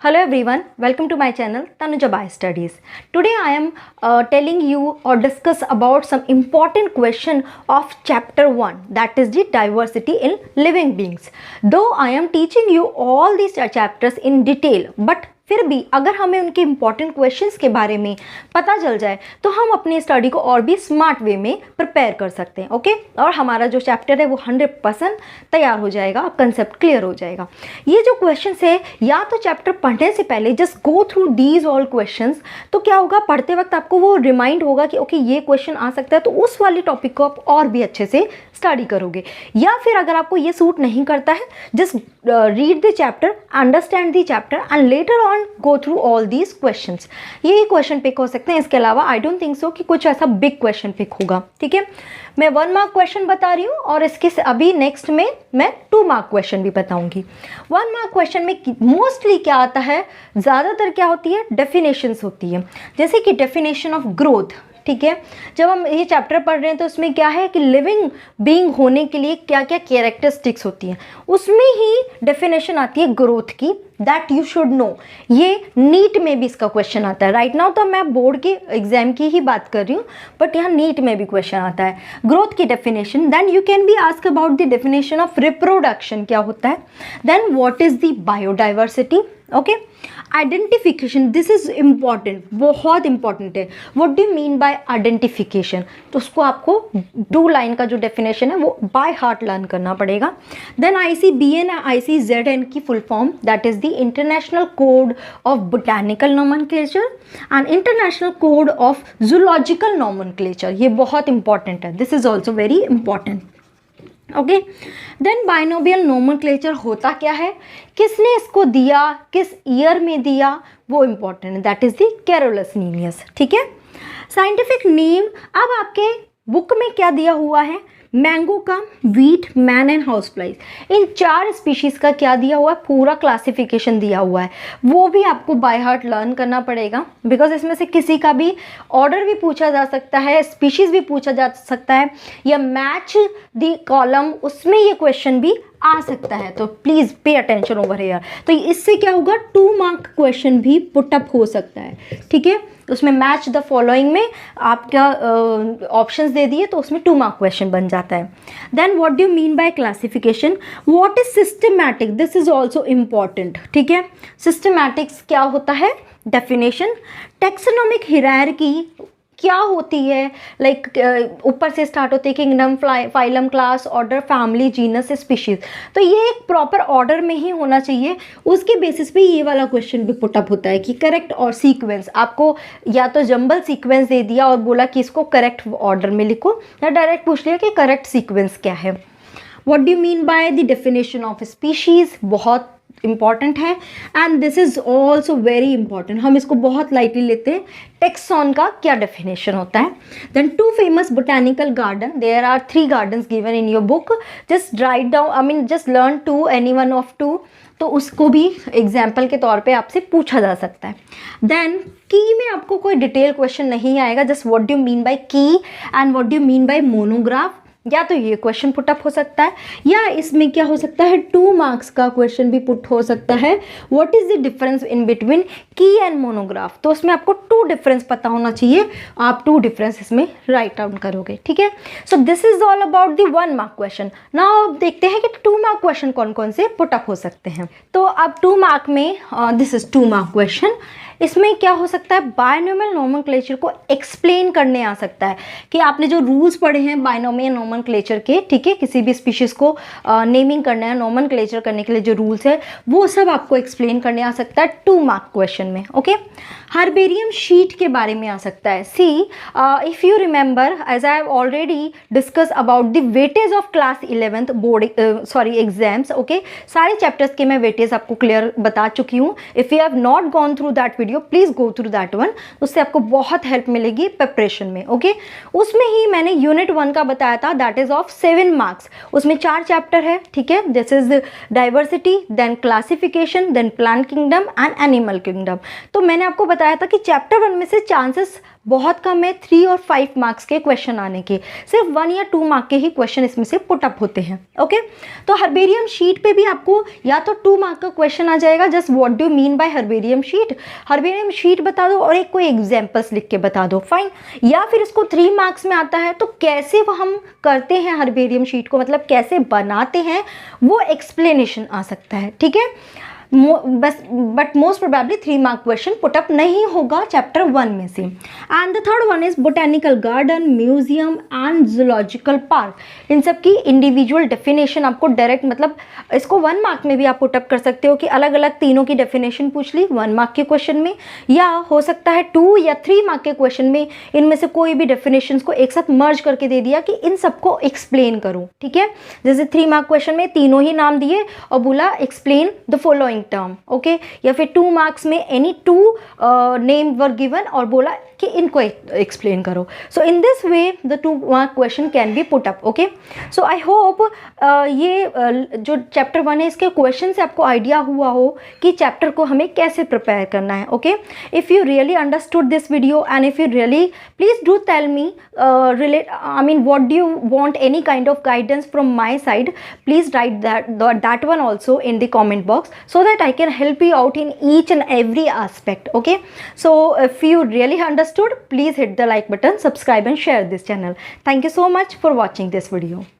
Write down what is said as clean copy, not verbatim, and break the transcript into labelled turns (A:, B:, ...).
A: Hello everyone, welcome to my channel Tanuja Bai Studies. Today I am telling you or discuss about some important question of chapter 1, that is the diversity in living beings. Though I am teaching you all these chapters in detail, but फिर भी अगर हमें उनके important questions के बारे में पता चल जाए तो हम अपनी स्टडी को और भी स्मार्ट वे में प्रिपेयर कर सकते हैं। ओके, और हमारा जो चैप्टर है वो 100% तैयार हो जाएगा, कंसेप्ट क्लियर हो जाएगा। ये जो क्वेश्चंस है, या तो चैप्टर पढ़ने से पहले just go through these all questions, तो क्या होगा, पढ़ते वक्त आपको वो रिमाइंड होगा कि ओके ये क्वेश्चन आ सकता है, तो उस वाली टॉपिक को आप और भी अच्छे से स्टडी करोगे। या फिर अगर आपको ये सूट नहीं करता है, just read the chapter, understand the chapter and later on go through all these questions. ये क्वेश्चन पिक हो सकते हैं, इसके अलावा आई डोंट थिंक सो कि कुछ ऐसा बिग क्वेश्चन पिक होगा। ठीक है, मैं 1 मार्क क्वेश्चन बता रही हूँ और इसके अभी नेक्स्ट में मैं 2 मार्क क्वेश्चन भी बताऊंगी। 1 मार्क क्वेश्चन में मोस्टली क्या आता है, ज़्यादातर क्या होती है, डेफिनेशंस होती है। जैसे कि डेफिनेशन ऑफ ग्रोथ। ठीक है, जब हम ये चैप्टर पढ़ रहे हैं तो उसमें क्या है कि लिविंग बीइंग होने के लिए क्या क्या कैरेक्टरिस्टिक्स होती हैं, उसमें ही डेफिनेशन आती है ग्रोथ की, दैट यू शुड नो। ये नीट में भी इसका क्वेश्चन आता है। राइट नाउ तो मैं बोर्ड के एग्जाम की ही बात कर रही हूँ, बट यहाँ नीट में भी क्वेश्चन आता है ग्रोथ की definition. Then you can be ask about the definition of reproduction, क्या होता है। Then what is the biodiversity. Okay, identification, this is important, बहुत इंपॉर्टेंट है। What do you mean by identification, तो उसको आपको 2 लाइन का जो डेफिनेशन है वो बाय हार्ट लर्न करना पड़ेगा। देन ICBN ICZN की full form, that is the international code of botanical nomenclature and international code of zoological nomenclature. ये बहुत इंपॉर्टेंट है, this is also very important. Okay, then binomial nomenclature होता क्या है, किसने इसको दिया, किस ईयर में दिया, वो इंपॉर्टेंट है, that is the Carolus Linnaeus. ठीक है, साइंटिफिक नेम, अब आपके बुक में क्या दिया हुआ है, मैंगो का, wheat, man and house flies, in 4 species का क्या दिया हुआ है, पूरा क्लासिफिकेशन दिया हुआ है। वो भी आपको बाय हार्ट लर्न करना पड़ेगा, बिकॉज इसमें से किसी का भी ऑर्डर भी पूछा जा सकता है, स्पीशीज़ भी पूछा जा सकता है, या मैच द कॉलम, उसमें ये क्वेश्चन भी आ सकता है। तो please pay attention over here. तो इससे क्या होगा, 2 मार्क क्वेश्चन भी पुटअप हो सकता है। ठीक है, उसमें मैच द फॉलोइंग में आपका ऑप्शंस दे दिए, तो उसमें 2 मार्क क्वेश्चन बन जाता है। Then what do you mean by classification, what is systematic, this is also important. ठीक है, सिस्टमैटिक्स क्या होता है, डेफिनेशन। टेक्सोनोमिक हिरार्की क्या होती है, लाइक ऊपर से स्टार्ट होती है, kingdom, phylum, class, order, family, genus, species. तो ये एक प्रॉपर ऑर्डर में ही होना चाहिए, उसके बेसिस पे ये वाला क्वेश्चन भी पुटअप होता है कि करेक्ट और सीक्वेंस। आपको या तो जंबल सीक्वेंस दे दिया और बोला कि इसको करेक्ट ऑर्डर में लिखो, या डायरेक्ट पूछ लिया कि करेक्ट सीक्वेंस क्या है। What do you mean by the definition of species, बहुत इंपॉर्टेंट है, and this is also very important, हम इसको बहुत लाइटली लेते हैं। टेक्सॉन का क्या डेफिनेशन होता है। Then 2 famous botanical garden, there are 3 gardens given in your book, just write down, I mean just learn 2, any one of 2, तो उसको भी एग्जाम्पल के तौर पे आपसे पूछा जा सकता है। देन की में आपको कोई डिटेल क्वेश्चन नहीं आएगा, just what do you mean by key and what do you mean by monograph, या तो ये क्वेश्चन पुटअप हो सकता है, या इसमें क्या हो सकता है, 2 मार्क्स का क्वेश्चन भी पुट हो सकता है। What is the difference in between की एंड मोनोग्राफ, तो उसमें आपको 2 डिफरेंस पता होना चाहिए, आप 2 डिफरेंस इसमें राइट डाउन करोगे। ठीक है, so this is all about the 1 mark question. Now अब देखते हैं कि 2 मार्क क्वेश्चन कौन कौन से पुटअप हो सकते हैं। तो अब 2 मार्क में दिस इज 2 मार्क क्वेश्चन, इसमें क्या हो सकता है, बायनोमियल नोमेनक्लेचर को एक्सप्लेन करने आ सकता है कि आपने जो रूल्स पढ़े हैं बायनोमियल नोमेनक्लेचर के, ठीक है, किसी भी स्पीशीज़ को नेमिंग करना है, नोमेनक्लेचर करने के लिए जो रूल्स है वो सब आपको एक्सप्लेन करने आ सकता है 2 मार्क क्वेश्चन में। ओके, हर्बेरियम शीट के बारे में आ सकता है। See if you remember, as I have already discuss about the weightage of class 11th board exams. Okay, सारे चैप्टर्स के मैं वेटेज आपको क्लियर बता चुकी हूँ। If you have not gone through that video, please go through that one, उससे आपको बहुत हेल्प मिलेगी प्रिपरेशन में। ओके, उसमें ही मैंने यूनिट 1 का बताया था, दैट इज ऑफ 7 मार्क्स। उसमें 4 चैप्टर है। ठीक है, this is diversity, then classification, then plant kingdom and animal kingdom. तो मैंने आपको बताया था कि चैप्टर 1 में से चांसेस बहुत कम है 3 और 5 मार्क्स के क्वेश्चन आने के, सिर्फ 1 या 2 मार्क के ही क्वेश्चन इसमें से पुटअप होते हैं। ओके, तो हर्बेरियम शीट पे भी आपको या तो 2 मार्क का क्वेश्चन आ जाएगा, just what do you mean bye herbarium sheet, herbarium sheet बता दो और एक कोई एग्जाम्पल्स लिख के बता दो, फाइन। या फिर इसको 3 मार्क्स में आता है तो कैसे वो हम करते हैं हर्बेरियम शीट को, मतलब कैसे बनाते हैं, वो एक्सप्लेनेशन आ सकता है, ठीक है। बस but most probably 3 mark question put up नहीं होगा चैप्टर 1 में से। And the third one is botanical garden, museum and zoological park. इन सब की इंडिविजुअल डेफिनेशन आपको डायरेक्ट, मतलब इसको 1 मार्क में भी आप पुटअप कर सकते हो कि अलग अलग तीनों की डेफिनेशन पूछ ली 1 मार्क के क्वेश्चन में, या हो सकता है 2 या 3 मार्क के क्वेश्चन में इनमें से कोई भी डेफिनेशंस को एक साथ मर्ज करके दे दिया कि इन सबको एक्सप्लेन करो, ठीक है। जैसे 3 मार्क क्वेश्चन में तीनों ही नाम दिए और बोला explain the following term, okay. या फिर 2 मार्क्स में एनी 2 नेम वर गिवन और बोला कि इनको एक्सप्लेन करो। So in this way the 2 mark question can be put up, okay. So I hope ये जो चैप्टर 1 है इसके क्वेश्चन से आपको आइडिया हुआ हो कि चैप्टर को हमें कैसे प्रिपेयर करना है, okay. If you really understood this video and if you really, please do tell me what do you want, any kind of guidance from my side, please write that one also in the comment box so that I can help you out in each and every aspect, okay. So if you really understood, please hit the like button, subscribe and share this channel. Thank you so much for watching this video.